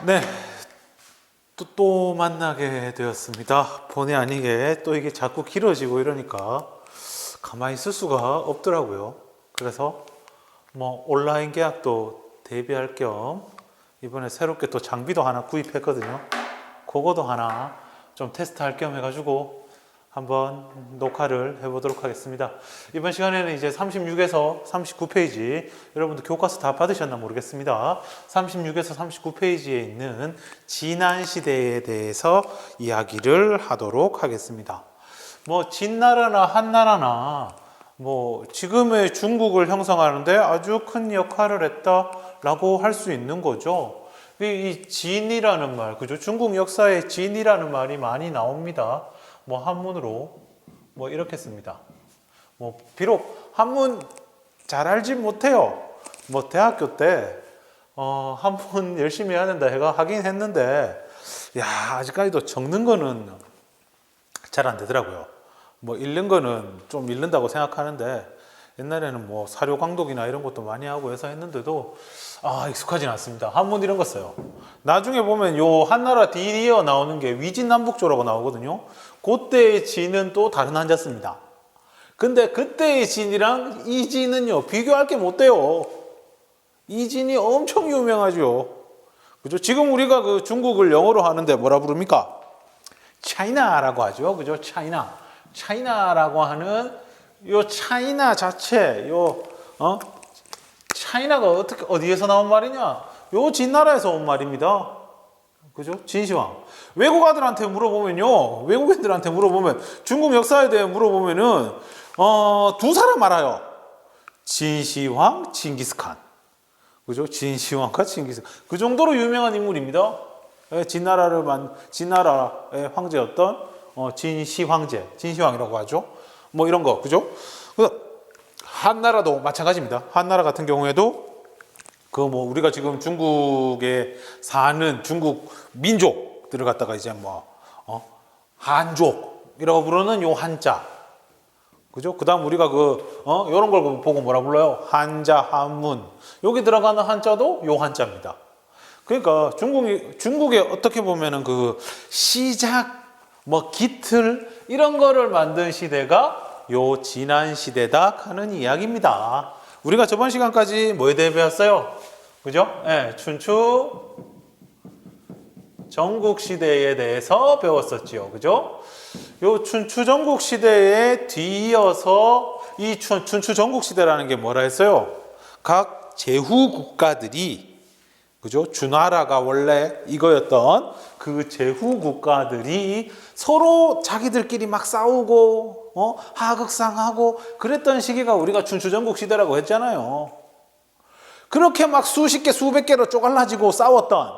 네, 또 만나게 되었습니다. 본의 아니게 또 이게 자꾸 길어지고 이러니까 가만히 있을 수가 없더라고요. 그래서 뭐 온라인 계약도 대비할 겸 이번에 새롭게 또 장비도 하나 구입했거든요. 그거도 하나 좀 테스트할 겸 해가지고 한번 녹화를 해보도록 하겠습니다. 이번 시간에는 이제 36에서 39페이지, 여러분들 교과서 다 받으셨나 모르겠습니다. 36에서 39페이지에 있는 진안 시대에 대해서 이야기를 하도록 하겠습니다. 뭐 진나라나 한나라나 뭐 지금의 중국을 형성하는데 아주 큰 역할을 했다라고 할 수 있는 거죠. 이 진이라는 말, 그죠? 중국 역사에 진이라는 말이 많이 나옵니다. 뭐 한문으로 뭐 이렇게 씁니다. 뭐 비록 한문 잘 알지 못해요. 뭐 대학교 때 한문 열심히 해야 된다 해가 하긴 했는데, 야, 아직까지도 적는 거는 잘 안 되더라고요. 뭐 읽는 거는 좀 읽는다고 생각하는데, 옛날에는 뭐 사료 강독이나 이런 것도 많이 하고 해서 했는데도 익숙하진 않습니다. 한문 이런 거 써요. 나중에 보면 요 한나라 뒤이어 나오는 게 위진남북조라고 나오거든요. 그때의 진은 또 다른 한자습니다. 근데 그때의 진이랑 이 진은요, 비교할 게 못 돼요. 이 진이 엄청 유명하죠. 그죠? 지금 우리가 그 중국을 영어로 하는데 뭐라 부릅니까? 차이나라고 하죠. 그죠? 차이나. 차이나라고 하는 요 차이나 자체, 차이나가 어디에서 나온 말이냐? 요 진나라에서 온 말입니다. 그죠? 진시황. 외국인들한테 물어보면, 중국 역사에 대해 물어보면은, 두 사람 알아요. 진시황, 징기스칸. 그죠? 진시황과 징기스칸. 그 정도로 유명한 인물입니다. 진나라의 황제였던, 진시황이라고 하죠. 뭐 이런 거, 그죠? 한나라도 마찬가지입니다. 한나라 같은 경우에도 우리가 지금 중국에 사는 중국 민족들을 갖다가 이제 한족이라고 부르는 요 한자. 그죠? 그 다음 우리가 요런 걸 보고 뭐라 불러요? 한자, 한문. 여기 들어가는 한자도 요 한자입니다. 그러니까 중국에 어떻게 보면은 시작, 기틀, 이런 거를 만든 시대가 요 진안 시대다 하는 이야기입니다. 우리가 저번 시간까지 뭐에 대해 배웠어요? 그죠? 네, 춘추 전국 시대에 대해서 배웠었지요. 그죠? 요 춘추 전국 시대에 뒤이어서 이 춘추 전국 시대라는 게 뭐라 했어요? 각 제후 국가들이, 그죠? 주나라가 원래 이거였던 그 제후 국가들이 서로 자기들끼리 막 싸우고 하극상하고 그랬던 시기가 우리가 춘추전국 시대라고 했잖아요. 그렇게 막 수십 개 수백 개로 쪼갈라지고 싸웠던,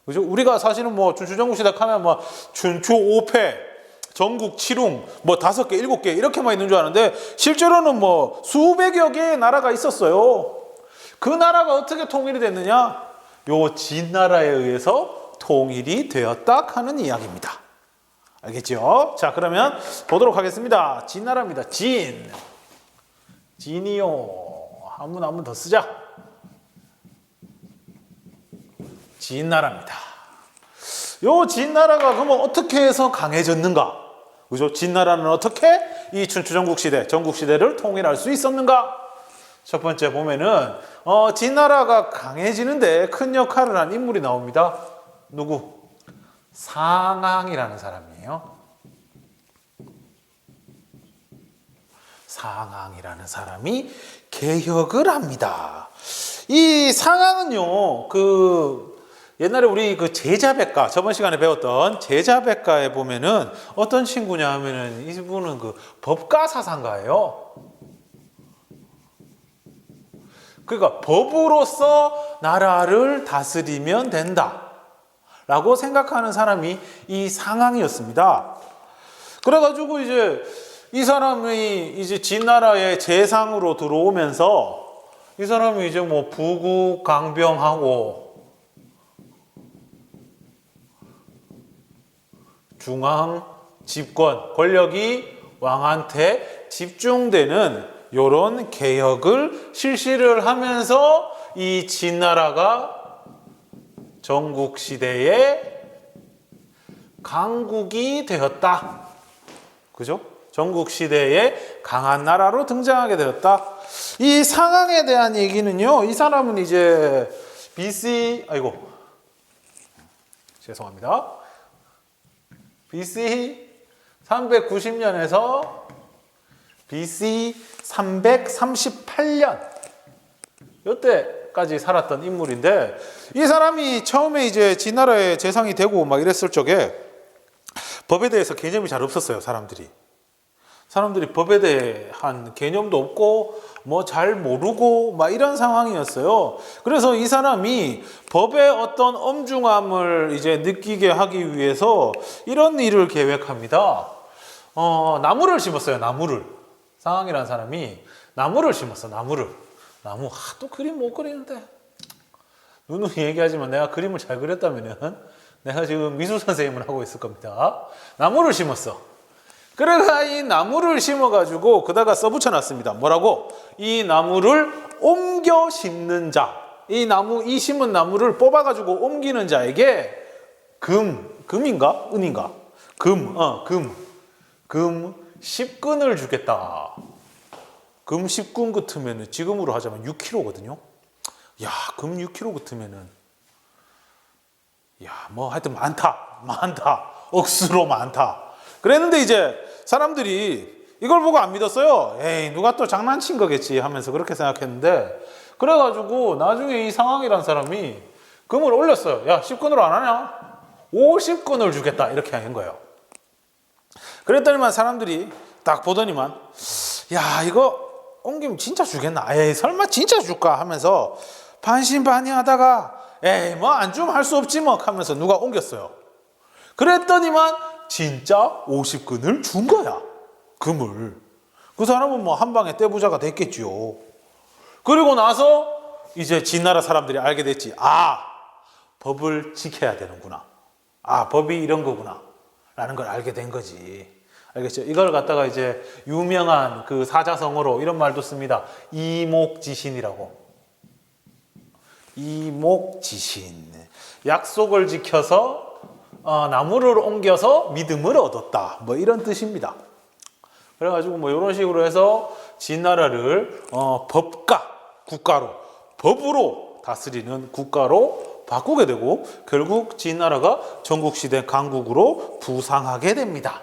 그죠? 우리가 사실은 춘추전국 시대 하면 춘추 5패, 전국 7웅, 5개, 7개 이렇게만 있는 줄 아는데 실제로는 수백여 개의 나라가 있었어요. 그 나라가 어떻게 통일이 됐느냐? 요 진나라에 의해서 통일이 되었다 하는 이야기입니다. 알겠죠? 자, 그러면 보도록 하겠습니다. 진나라입니다. 진이요. 한문 한 번 더 쓰자. 진나라입니다. 요 진나라가 그러면 어떻게 해서 강해졌는가? 그죠? 진나라는 어떻게 이 춘추전국 시대, 전국 시대를 통일할 수 있었는가? 첫 번째 보면은 진나라가 강해지는데 큰 역할을 한 인물이 나옵니다. 누구? 상항이라는 사람이에요. 상항이라는 사람이 개혁을 합니다. 이 상항은요, 옛날에 우리 제자백가, 저번 시간에 배웠던 제자백가에 보면은 어떤 친구냐 하면은 이분은 법가 사상가예요. 그러니까 법으로서 나라를 다스리면 된다 라고 생각하는 사람이 이 상항이었습니다. 그래가지고 이 사람이 진나라의 재상으로 들어오면서 이 사람이 부국 강병하고 중앙 집권, 권력이 왕한테 집중되는 이런 개혁을 실시를 하면서 이 진나라가 전국시대의 강국이 되었다. 그죠? 전국시대의 강한 나라로 등장하게 되었다. 이 상황에 대한 얘기는요, 이 사람은 이제 BC, 죄송합니다. BC 390년에서 BC 338년 이때까지 살았던 인물인데, 이 사람이 처음에 이제 진나라의 재상이 되고 막 이랬을 적에 법에 대해서 개념이 잘 없었어요. 사람들이 법에 대한 개념도 없고 뭐 잘 모르고 막 이런 상황이었어요. 그래서 이 사람이 법의 어떤 엄중함을 이제 느끼게 하기 위해서 이런 일을 계획합니다. 나무를 심었어요. 나무를. 상황이라는 사람이 나무를 심었어. 나무 하도 그림 못 그리는데, 누누이 얘기하지만 내가 그림을 잘 그렸다면은 내가 지금 미술 선생님을 하고 있을 겁니다. 나무를 심었어. 그래가 이 나무를 심어가지고 그다가 써붙여 놨습니다. 뭐라고? 이 나무를 옮겨 심는 자, 이 심은 나무를 뽑아가지고 옮기는 자에게 금인가? 은인가? 금 10근을 주겠다. 금 10근 같으면 지금으로 하자면 6kg거든요. 야, 금 6kg 같으면은, 야, 뭐 하여튼 많다. 억수로 많다. 그랬는데 이제 사람들이 이걸 보고 안 믿었어요. 에이, 누가 또 장난친 거겠지 하면서 그렇게 생각했는데, 그래가지고 나중에 이 상황이란 사람이 금을 올렸어요. 야, 10근으로 안 하냐? 50근을 주겠다. 이렇게 한 거예요. 그랬더니만 사람들이 딱 보더니만, 야, 이거 옮기면 진짜 주겠나? 에이, 설마 진짜 줄까? 하면서 반신반의하다가, 에이, 뭐 안 주면 할 수 없지 뭐 하면서 누가 옮겼어요. 그랬더니만 진짜 50근을 준 거야. 금을. 그 사람은 뭐 한 방에 떼부자가 됐겠지요. 그리고 나서 이제 진나라 사람들이 알게 됐지. 아, 법을 지켜야 되는구나. 아, 법이 이런 거구나. 라는 걸 알게 된 거지. 알겠죠? 이걸 갖다가 이제 유명한 그 사자성어로 이런 말도 씁니다. 이목지신이라고. 이목지신. 약속을 지켜서 나무를 옮겨서 믿음을 얻었다. 뭐 이런 뜻입니다. 그래가지고 뭐 이런 식으로 해서 진나라를 국가로, 법으로 다스리는 국가로 바꾸게 되고, 결국 진나라가 전국시대 강국으로 부상하게 됩니다.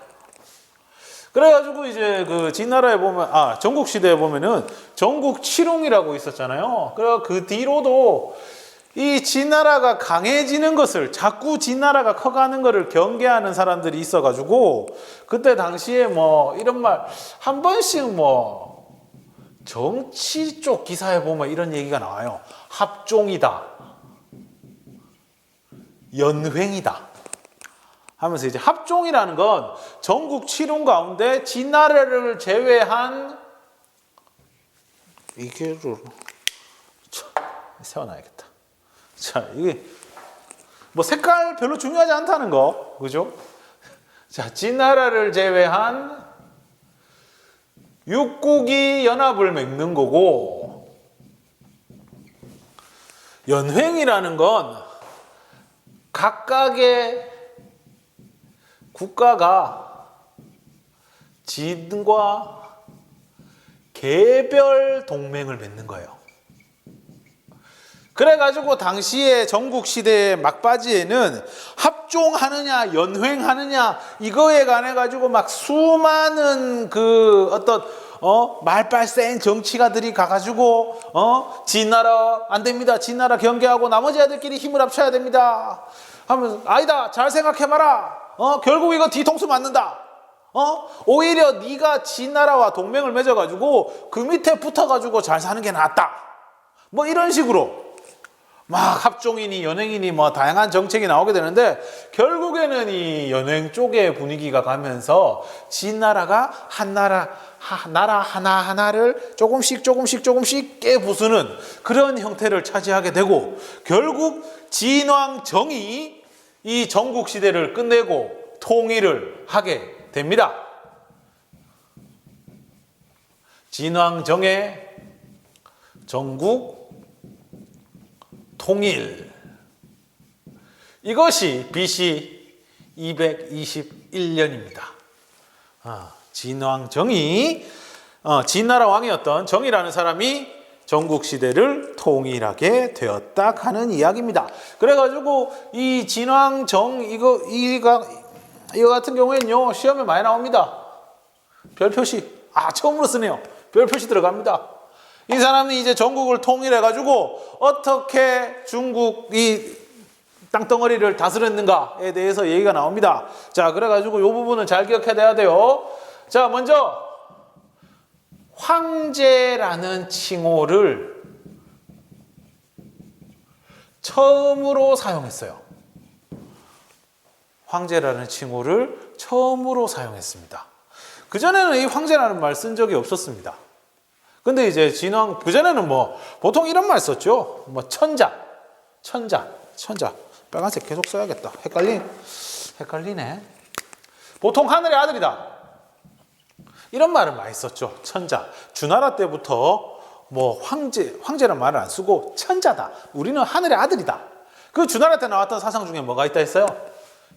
그래가지고 이제 그 진나라에 보면, 전국시대에 보면은 전국칠홍이라고 있었잖아요. 그래 그 뒤로도 이 진나라가 강해지는 것을, 자꾸 진나라가 커가는 것을 경계하는 사람들이 있어가지고, 그때 당시에 뭐 이런 말 한 번씩 뭐 정치 쪽 기사에 보면 이런 얘기가 나와요. 합종이다, 연횡이다 하면서, 이제 합종이라는 건 전국 칠홍 가운데 진나라를 제외한, 이게를 세워놔야겠다. 자, 이게 뭐 색깔 별로 중요하지 않다는 거, 그죠? 자, 진나라를 제외한 6국이 연합을 맺는 거고, 연횡이라는 건 각각의 국가가 진과 개별 동맹을 맺는 거예요. 그래가지고 당시에 전국시대의 막바지에는 합종하느냐 연횡하느냐 이거에 관해 가지고 막 수많은 그 어떤 말빨 센 정치가들이 가가지고 진나라 안 됩니다, 진나라 경계하고 나머지 애들끼리 힘을 합쳐야 됩니다 하면서, 아니다, 잘 생각해봐라, 결국 이거 뒤통수 맞는다, 오히려 네가 진나라와 동맹을 맺어가지고 그 밑에 붙어가지고 잘 사는 게 낫다, 뭐 이런 식으로 막 합종이니 연횡이니 뭐 다양한 정책이 나오게 되는데, 결국에는 이 연횡 쪽의 분위기가 가면서 진나라가 나라 하나하나를 조금씩 깨부수는 그런 형태를 차지하게 되고, 결국 진왕정이 이 전국시대를 끝내고 통일을 하게 됩니다. 진왕정의 전국 통일. 이것이 BC 221년입니다. 진왕정이 진나라 왕이었던 정이라는 사람이 전국 시대를 통일하게 되었다 하는 이야기입니다. 그래가지고 이 진왕정 이거 같은 경우에는요 시험에 많이 나옵니다. 별표시 처음으로 쓰네요. 별표시 들어갑니다. 이 사람이 이제 전국을 통일해가지고 어떻게 중국이 땅덩어리를 다스렸는가에 대해서 얘기가 나옵니다. 자, 그래가지고 이 부분은 잘 기억해야 돼요. 자, 먼저 황제라는 칭호를 처음으로 사용했어요. 황제라는 칭호를 처음으로 사용했습니다. 그전에는 이 황제라는 말 쓴 적이 없었습니다. 근데 이제 진왕, 그전에는 뭐 보통 이런 말 썼죠. 뭐 천자. 빨간색 계속 써야겠다. 헷갈리네. 보통 하늘의 아들이다. 이런 말을 많이 썼죠. 천자. 주나라 때부터 뭐 황제란 말을 안 쓰고 천자다. 우리는 하늘의 아들이다. 그 주나라 때 나왔던 사상 중에 뭐가 있다 했어요?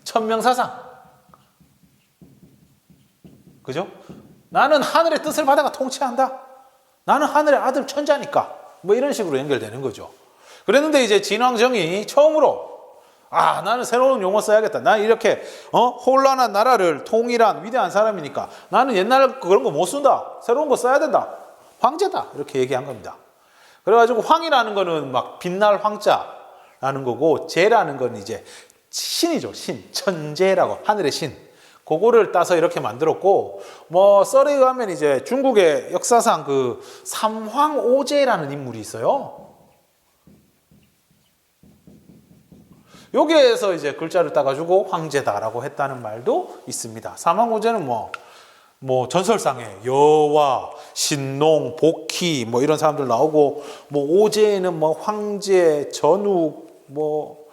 천명사상. 그죠? 나는 하늘의 뜻을 받아가 통치한다. 나는 하늘의 아들 천자니까. 뭐 이런 식으로 연결되는 거죠. 그랬는데 이제 진왕정이 처음으로 나는 새로운 용어 써야겠다. 나 이렇게 혼란한 나라를 통일한 위대한 사람이니까 나는 옛날 그런 거 못 쓴다. 새로운 거 써야 된다. 황제다. 이렇게 얘기한 겁니다. 그래가지고 황이라는 거는 막 빛날 황자라는 거고 제라는 건 이제 신이죠. 신. 천재라고. 하늘의 신. 그거를 따서 이렇게 만들었고 뭐 썰에 의하면 이제 중국의 역사상 그 삼황오제라는 인물이 있어요. 여기에서 이제 글자를 따가지고 황제다라고 했다는 말도 있습니다. 삼황오제는 뭐 전설상에 여와, 신농, 복희 뭐 이런 사람들 나오고 뭐 오제에는 뭐 황제, 전욱 뭐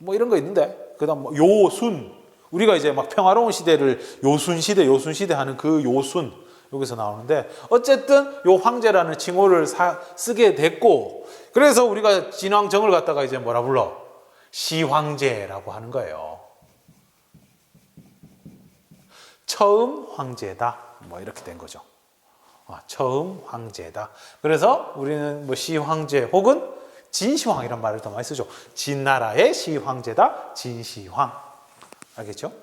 이런 거 있는데 그다음 뭐 요순 우리가 이제 막 평화로운 시대를 요순 시대 하는 그 요순 여기서 나오는데 어쨌든 요 황제라는 칭호를 쓰게 됐고 그래서 우리가 진왕정을 갖다가 이제 뭐라 불러? 시황제라고 하는 거예요. 처음 황제다. 뭐 이렇게 된 거죠. 처음 황제다. 그래서 우리는 뭐 시황제 혹은 진시황이란 말을 더 많이 쓰죠. 진나라의 시황제다. 진시황. 알겠죠?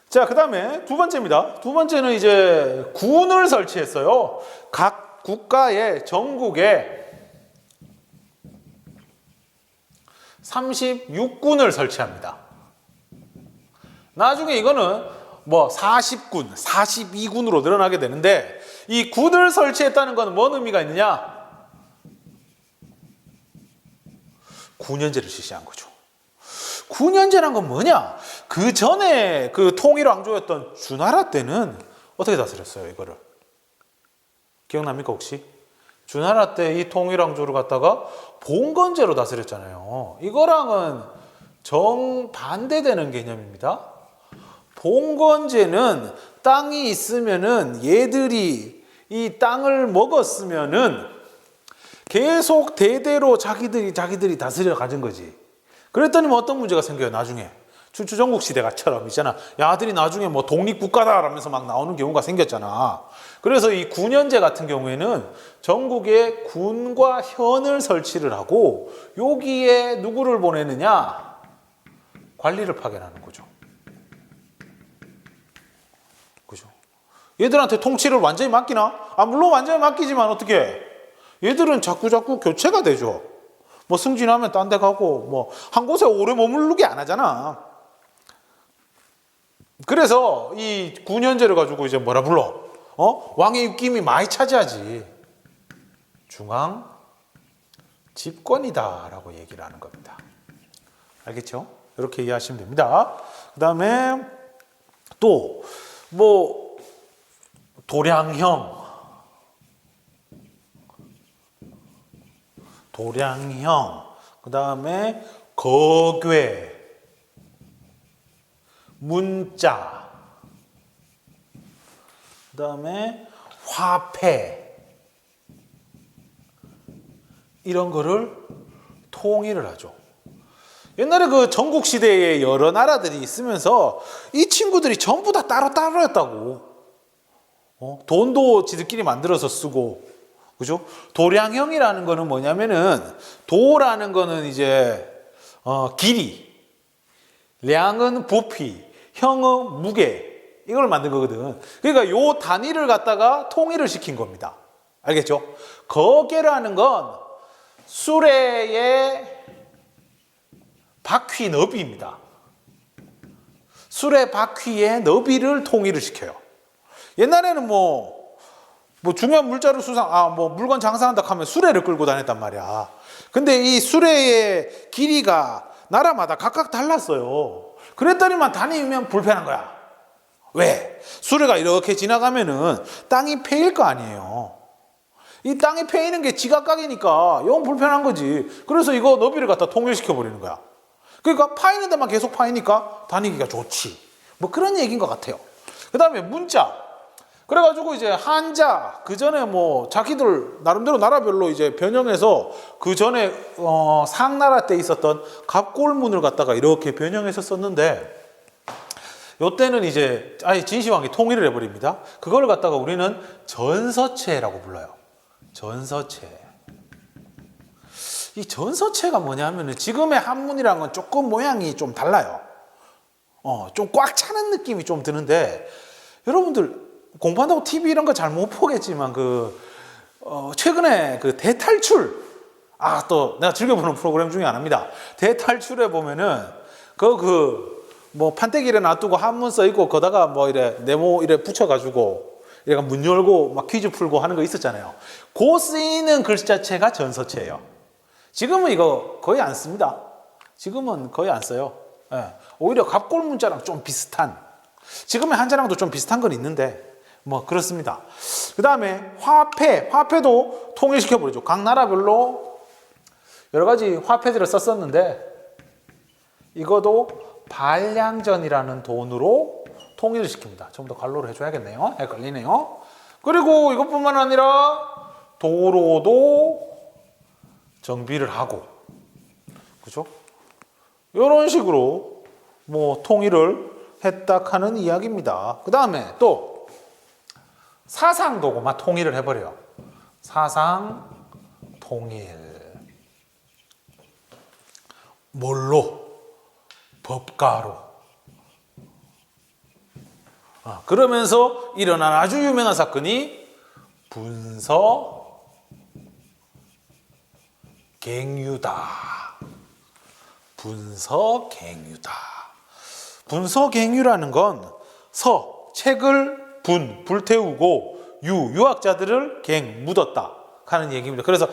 자, 그 다음에 두 번째입니다. 두 번째는 이제 군을 설치했어요. 각 국가의 전국에 36군을 설치합니다. 나중에 이거는 뭐 40군, 42군으로 늘어나게 되는데 이 군을 설치했다는 건 뭔 의미가 있느냐? 군현제를 실시한 거죠. 군현제란 건 뭐냐? 그 전에 그 통일 왕조였던 주나라 때는 어떻게 다스렸어요, 이거를? 기억납니까, 혹시? 주나라 때 이 통일 왕조를 갖다가 봉건제로 다스렸잖아요. 이거랑은 정반대되는 개념입니다. 봉건제는 땅이 있으면은 얘들이 이 땅을 먹었으면은 계속 대대로 자기들이 다스려 가진 거지. 그랬더니 뭐 어떤 문제가 생겨요, 나중에. 춘추전국 시대가처럼 있잖아. 야들이 나중에 뭐 독립국가다라면서 막 나오는 경우가 생겼잖아. 그래서 이 군현제 같은 경우에는 전국에 군과 현을 설치를 하고 여기에 누구를 보내느냐? 관리를 파견하는 거죠. 그죠? 얘들한테 통치를 완전히 맡기나? 물론 완전히 맡기지만 어떻게 해? 얘들은 자꾸 교체가 되죠. 뭐 승진하면 딴 데 가고 뭐 한 곳에 오래 머무르게 안 하잖아. 그래서 이 군현제를 가지고 이제 뭐라 불러? 왕의 입김이 많이 차지하지. 중앙 집권이다라고 얘기를 하는 겁니다. 알겠죠? 이렇게 이해하시면 됩니다. 그 다음에 또 뭐 도량형, 그 다음에 거괴, 문자, 그 다음에 화폐 이런 거를 통일을 하죠. 옛날에 그 전국 시대에 여러 나라들이 있으면서 이 친구들이 전부 다 따로따로였다고. 돈도 지들끼리 만들어서 쓰고, 그죠? 도량형이라는 거는 뭐냐면은, 도라는 거는 이제 길이, 량은 부피, 형은 무게, 이걸 만든 거거든. 그러니까 요 단위를 갖다가 통일을 시킨 겁니다. 알겠죠? 거계라는 건 수레의 바퀴 너비입니다. 수레 바퀴의 너비를 통일을 시켜요. 옛날에는 뭐 중요한 물자를 물건 장사한다 하면 수레를 끌고 다녔단 말이야. 근데 이 수레의 길이가 나라마다 각각 달랐어요. 그랬더니만 다니면 불편한 거야. 왜? 수레가 이렇게 지나가면은 땅이 패일 거 아니에요. 이 땅이 패이는 게 지각각이니까 영 불편한 거지. 그래서 이거 너비를 갖다 통일시켜 버리는 거야. 그러니까 파이는 데만 계속 파이니까 다니기가 좋지. 뭐 그런 얘기인 것 같아요. 그 다음에 문자. 그래가지고 이제 한자, 그 전에 뭐 자기들 나름대로 나라별로 이제 변형해서 그 전에 상나라 때 있었던 갑골문을 갖다가 이렇게 변형해서 썼는데, 요때는 이제 아예 진시황이 통일을 해버립니다. 그걸 갖다가 우리는 전서체라고 불러요. 전서체. 이 전서체가 뭐냐면은 지금의 한문이랑 건 조금 모양이 좀 달라요. 좀 꽉 차는 느낌이 좀 드는데, 여러분들 공부한다고 TV 이런 거 잘 못 보겠지만 최근에 그 대탈출, 또 내가 즐겨보는 프로그램 중에 하나입니다. 대탈출에 보면은 뭐 판때기를 놔두고 한문 써 있고 거다가 뭐 이래 네모 이래 붙여가지고 얘가 문 열고 막 퀴즈 풀고 하는 거 있었잖아요. 그 쓰이는 글자체가 전서체예요. 지금은 이거 거의 안 씁니다. 지금은 거의 안 써요. 예. 오히려 갑골 문자랑 좀 비슷한, 지금의 한자랑도 좀 비슷한 건 있는데 뭐 그렇습니다. 그 다음에 화폐도 통일시켜 버리죠. 각 나라별로 여러 가지 화폐들을 썼었는데 이것도 반량전이라는 돈으로 통일을 시킵니다. 전부 다 갈로로 해줘야겠네요. 헷갈리네요. 그리고 이것뿐만 아니라 도로도 정비를 하고, 그죠? 이런 식으로 뭐 통일을 했다 하는 이야기입니다. 그 다음에 또 사상도고 막 통일을 해버려요. 사상 통일. 뭘로? 법가로. 그러면서 일어난 아주 유명한 사건이 분서갱유다. 분서갱유다. 분서갱유라는 건 책을 불태우고 유학자들을 묻었다 하는 얘기입니다. 그래서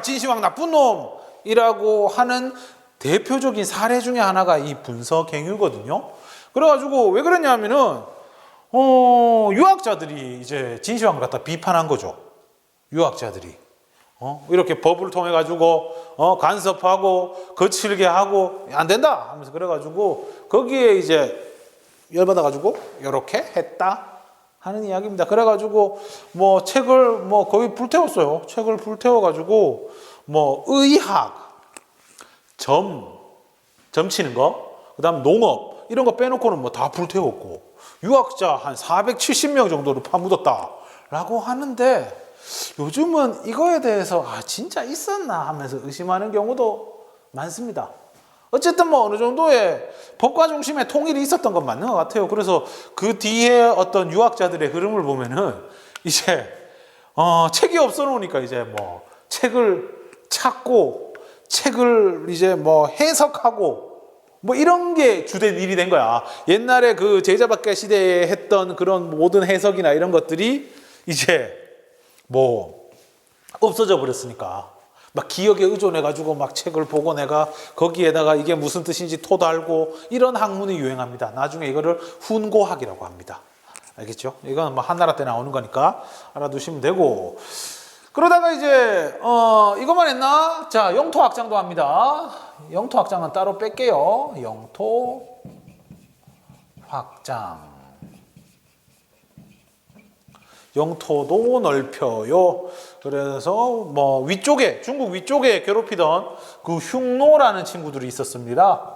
진시황 나쁜 놈이라고 하는 대표적인 사례 중에 하나가 이 분서갱유거든요. 그래가지고 왜 그랬냐면은 유학자들이 이제 진시황을 갖다 비판한 거죠. 유학자들이 이렇게 법을 통해 가지고 간섭하고 거칠게 하고 안 된다 하면서 그래가지고 거기에 이제 열받아 가지고 이렇게 했다 하는 이야기입니다. 그래가지고 뭐 책을 뭐 거의 불태웠어요. 책을 불태워 가지고 뭐 의학, 점 치는 거, 그다음 농업 이런 거 빼놓고는 뭐 다 불태웠고 유학자 한 470명 정도를 파묻었다라고 하는데, 요즘은 이거에 대해서 진짜 있었나 하면서 의심하는 경우도 많습니다. 어쨌든 뭐 어느 정도의 법과 중심의 통일이 있었던 건 맞는 것 같아요. 그래서 그 뒤에 어떤 유학자들의 흐름을 보면은 이제 책이 없어 놓으니까 이제 뭐 책을 찾고 책을 이제 뭐 해석하고 뭐 이런 게 주된 일이 된 거야. 옛날에 그 제자박해 시대에 했던 그런 모든 해석이나 이런 것들이 이제 뭐 없어져 버렸으니까 막 기억에 의존해가지고 막 책을 보고 내가 거기에다가 이게 무슨 뜻인지 토달고 이런 학문이 유행합니다. 나중에 이거를 훈고학이라고 합니다. 알겠죠? 이건 뭐 한나라 때 나오는 거니까 알아두시면 되고, 그러다가 이제 이것만 했나? 자, 영토확장도 합니다. 영토확장은 따로 뺄게요. 영토확장. 영토도 넓혀요. 그래서 뭐 위쪽에 중국 위쪽에 괴롭히던 그 흉노라는 친구들이 있었습니다.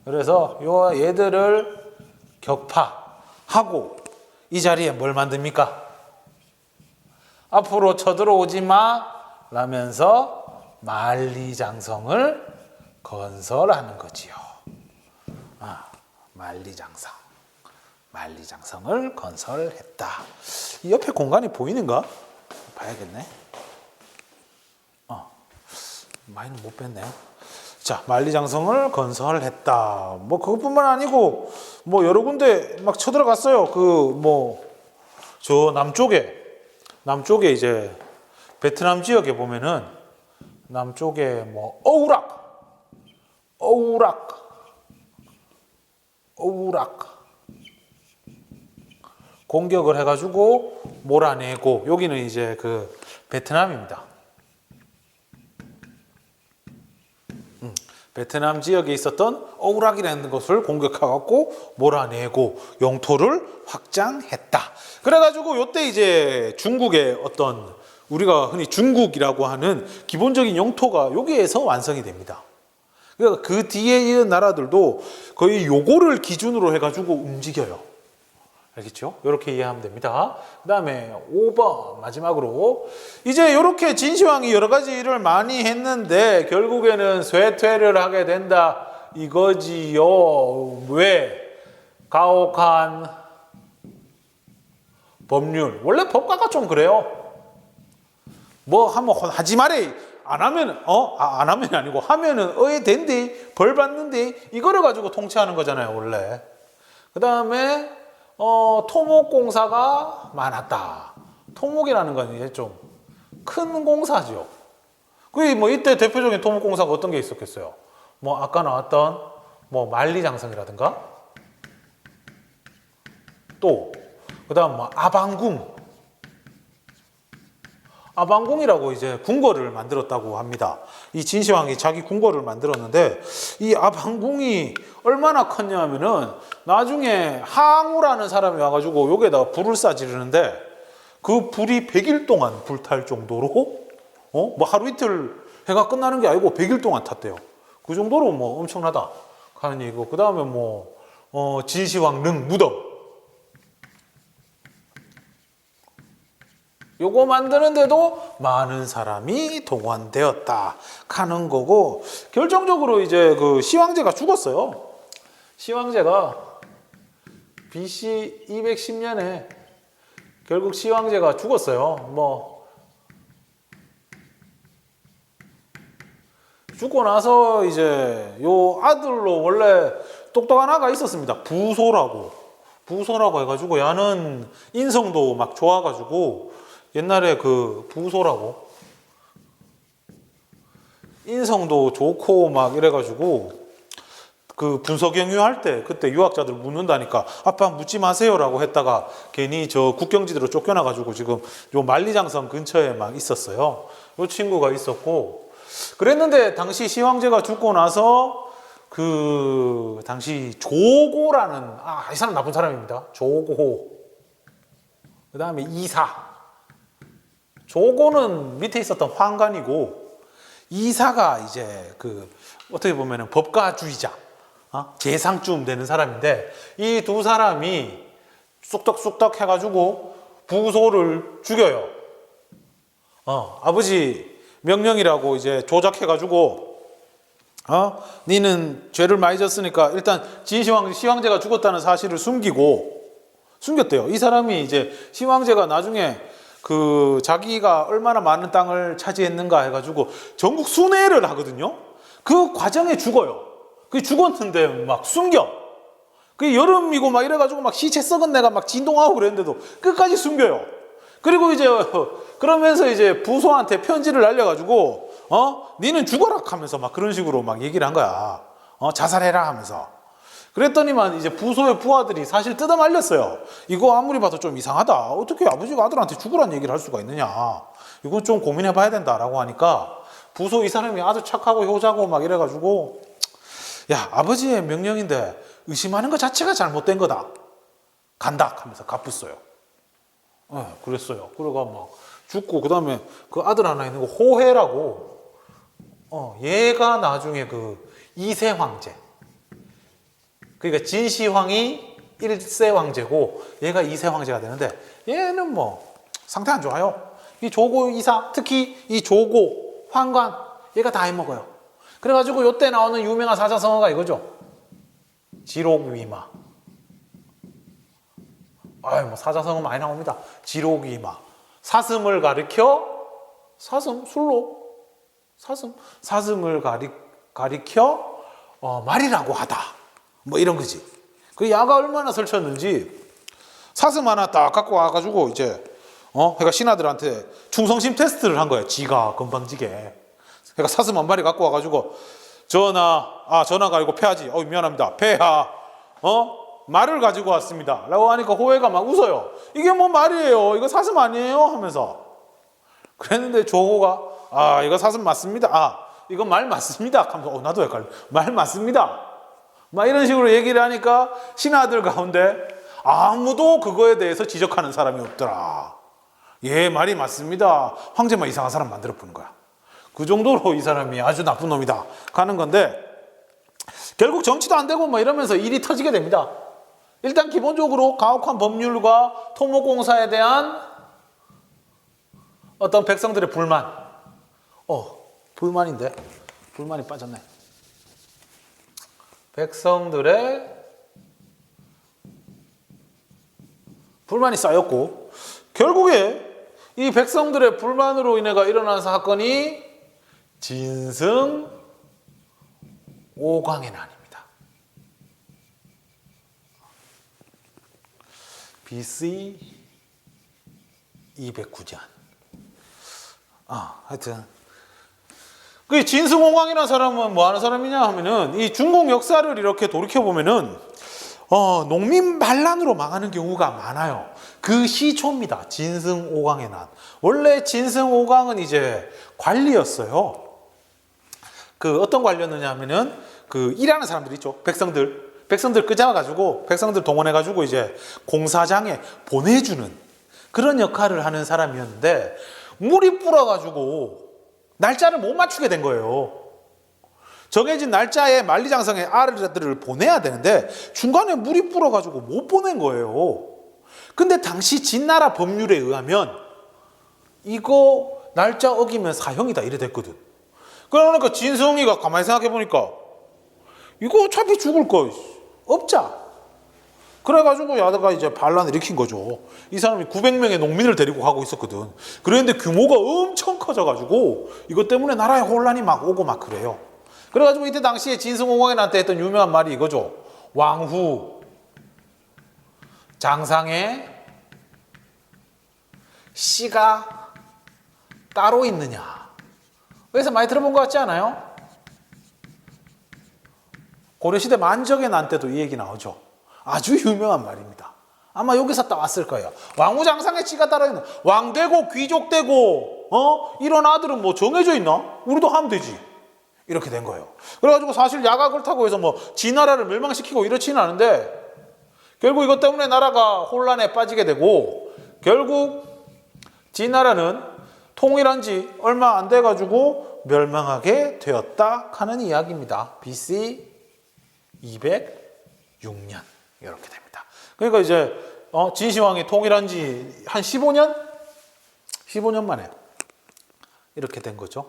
그래서 요 얘들을 격파하고 이 자리에 뭘 만듭니까? 앞으로 쳐들어오지 마 라면서 만리장성을 건설하는 거지요. 만리장성을 건설했다. 이 옆에 공간이 보이는가? 봐야겠네. 많이는 못 뺐네요. 자, 만리장성을 건설했다. 뭐 그것뿐만 아니고 뭐 여러 군데 막 쳐들어갔어요. 저 남쪽에 이제 베트남 지역에 보면은 남쪽에 뭐 어우락 공격을 해가지고 몰아내고, 여기는 이제 그 베트남입니다. 베트남 지역에 있었던 어우락이라는 것을 공격해갖고 몰아내고 영토를 확장했다. 그래가지고 요때 이제 중국의 어떤 우리가 흔히 중국이라고 하는 기본적인 영토가 여기에서 완성이 됩니다. 그러니까 그 뒤에 있는 나라들도 거의 요거를 기준으로 해가지고 움직여요. 알겠죠? 이렇게 이해하면 됩니다. 그 다음에 5번 마지막으로, 이제 이렇게 진시황이 여러 가지 일을 많이 했는데 결국에는 쇠퇴를 하게 된다 이거지요. 왜? 가혹한 법률. 원래 법과가 좀 그래요. 뭐 하면 하지 말해. 안 하면 안 하면이 아니고 하면은 된대, 벌 받는데, 이거를 가지고 통치하는 거잖아요 원래. 그 다음에 토목공사가 많았다. 토목이라는 건 이제 좀 큰 공사죠. 그 뭐 이때 대표적인 토목공사가 어떤 게 있었겠어요? 뭐 아까 나왔던 뭐 만리장성이라든가, 또 그다음 뭐 아방궁이라고 이제 궁궐을 만들었다고 합니다. 이 진시황이 자기 궁궐을 만들었는데, 이 아방궁이 얼마나 컸냐면은 나중에 항우라는 사람이 와가지고 여기에다가 불을 쏴지르는데 그 불이 100일 동안 불탈 정도로 뭐 하루 이틀 해가 끝나는 게 아니고 100일 동안 탔대요. 그 정도로 뭐 엄청나다 하는 얘기고, 그 다음에 뭐 진시황 릉 무덤, 요거 만드는데도 많은 사람이 동원되었다 하는 거고, 결정적으로 이제 그 시황제가 죽었어요. 시황제가 BC 210년에 결국 시황제가 죽었어요. 뭐 죽고 나서 이제 요 아들로 원래 똑똑한 아가 있었습니다. 부소라고 해가지고, 야는 인성도 막 좋아가지고, 옛날에 그 부소라고 인성도 좋고 막 이래가지고, 그 분서경유 할 때 그때 유학자들 묻는다니까 아빠 묻지 마세요라고 했다가 괜히 저 국경지대로 쫓겨나가지고 지금 요 만리장성 근처에 막 있었어요. 요 친구가 있었고, 그랬는데 당시 시황제가 죽고 나서 그 당시 조고라는 이 사람 나쁜 사람입니다. 조고, 그 다음에 이사. 조고는 밑에 있었던 황관이고, 이사가 이제 그 어떻게 보면은 법가주의자, 재상쯤 되는 사람인데, 이 두 사람이 쑥덕쑥덕 해가지고 부소를 죽여요. 아버지 명령이라고 이제 조작해가지고, 니는 죄를 많이 졌으니까 일단 시황제가 죽었다는 사실을 숨겼대요. 이 사람이 이제 시황제가 나중에 그 자기가 얼마나 많은 땅을 차지했는가 해가지고 전국 순회를 하거든요. 그 과정에 죽어요. 그 죽었는데 막 숨겨. 그 여름이고 막 이래가지고 막 시체 썩은 내가 막 진동하고 그랬는데도 끝까지 숨겨요. 그리고 이제 그러면서 이제 부소한테 편지를 날려가지고 니는 죽어라 하면서 막 그런 식으로 막 얘기를 한 거야. 자살해라 하면서. 그랬더니만 이제 부소의 부하들이 사실 뜯어 말렸어요. 이거 아무리 봐도 좀 이상하다. 어떻게 아버지가 아들한테 죽으라는 얘기를 할 수가 있느냐. 이건 좀 고민해 봐야 된다라고 하니까, 부소 이 사람이 아주 착하고 효자고 막 이래가지고, 야, 아버지의 명령인데 의심하는 것 자체가 잘못된 거다. 간다 하면서 갚았어요. 그랬어요. 그러가 막 죽고 그다음에 그 아들 하나 있는 거 호해라고. 얘가 나중에 그 2세 황제. 그러니까 진시황이 1세 황제고 얘가 2세 황제가 되는데 얘는 뭐 상태 안 좋아요. 이 조고 이사, 특히 이 조고 황관 얘가 다 해먹어요. 그래가지고 요때 나오는 유명한 사자성어가 이거죠. 지록위마. 뭐 사자성어 많이 나옵니다. 지록위마. 사슴을 가리켜 사슴 술로 사슴을 가리켜 말이라고 하다. 뭐 이런 거지. 그 야가 얼마나 설쳤는지 사슴 하나 딱 갖고 와가지고 이제 그러니까 신하들한테 충성심 테스트를 한 거예요. 지가 건방지게. 그러니까 사슴 한 마리 갖고 와가지고 전하가 아니고 폐하지. 미안합니다. 폐하. 말을 가지고 왔습니다. 라고 하니까 호해가 막 웃어요. 이게 뭐 말이에요. 이거 사슴 아니에요? 하면서. 그랬는데 조호가 이거 사슴 맞습니다. 이거 말 맞습니다. 하면서 나도 헷갈려. 말 맞습니다. 막 이런 식으로 얘기를 하니까 신하들 가운데 아무도 그거에 대해서 지적하는 사람이 없더라. 말이 맞습니다. 황제만 이상한 사람 만들어 보는 거야. 그 정도로 이 사람이 아주 나쁜 놈이다 가는 건데 결국 정치도 안 되고 뭐 이러면서 일이 터지게 됩니다. 일단 기본적으로 가혹한 법률과 토목공사에 대한 어떤 백성들의 불만. 불만이 빠졌네. 백성들의 불만이 쌓였고 결국에 이 백성들의 불만으로 인해가 일어난 사건이 진승 오광의 난입니다. BC 209년. 하여튼 그 진승 오광이라는 사람은 뭐 하는 사람이냐 하면은 이 중국 역사를 이렇게 돌이켜 보면은 농민 반란으로 망하는 경우가 많아요. 그 시초입니다. 진승 오광의 난. 원래 진승 오광은 이제 관리였어요. 그 어떤 관리였느냐 하면은 그 일하는 사람들 있죠. 백성들 끄잡아가지고 백성들 동원해가지고 이제 공사장에 보내주는 그런 역할을 하는 사람이었는데 물이 불어가지고 날짜를 못 맞추게 된 거예요. 정해진 날짜에 만리장성에 아들을 보내야 되는데 중간에 물이 불어가지고 못 보낸 거예요. 근데 당시 진나라 법률에 의하면 이거 날짜 어기면 사형이다 이래 됐거든. 그러니까 진성이가 가만히 생각해 보니까 이거 어차피 죽을 거 없자. 그래가지고 야다가 이제 반란을 일으킨 거죠. 이 사람이 900명의 농민을 데리고 가고 있었거든. 그런데 규모가 엄청 커져가지고 이것 때문에 나라에 혼란이 막 오고 막 그래요. 그래가지고 이때 당시에 진승오광한테 했던 유명한 말이 이거죠. 왕후 장상에 씨가 따로 있느냐. 그래서 많이 들어본 것 같지 않아요? 고려시대 만적의 난 때도 이 얘기 나오죠. 아주 유명한 말입니다. 아마 여기서 따왔을 거예요. 왕후 장상에 씨가 따로 있는 왕 되고 귀족 되고 이런 아들은 뭐 정해져 있나? 우리도 하면 되지. 이렇게 된 거예요. 그래가지고 사실 야가 그렇다고 해서 뭐 지나라를 멸망시키고 이렇지는 않은데 결국 이것 때문에 나라가 혼란에 빠지게 되고 결국 지나라는 통일한 지 얼마 안 돼가지고 멸망하게 되었다 하는 이야기입니다. BC 206년 이렇게 됩니다. 그러니까 이제 진시황이 통일한 지 한 15년? 15년 만에 이렇게 된 거죠.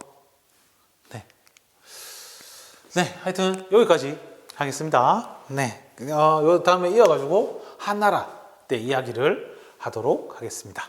네, 하여튼 여기까지 하겠습니다. 네, 다음에 이어가지고 한나라 때 이야기를 하도록 하겠습니다.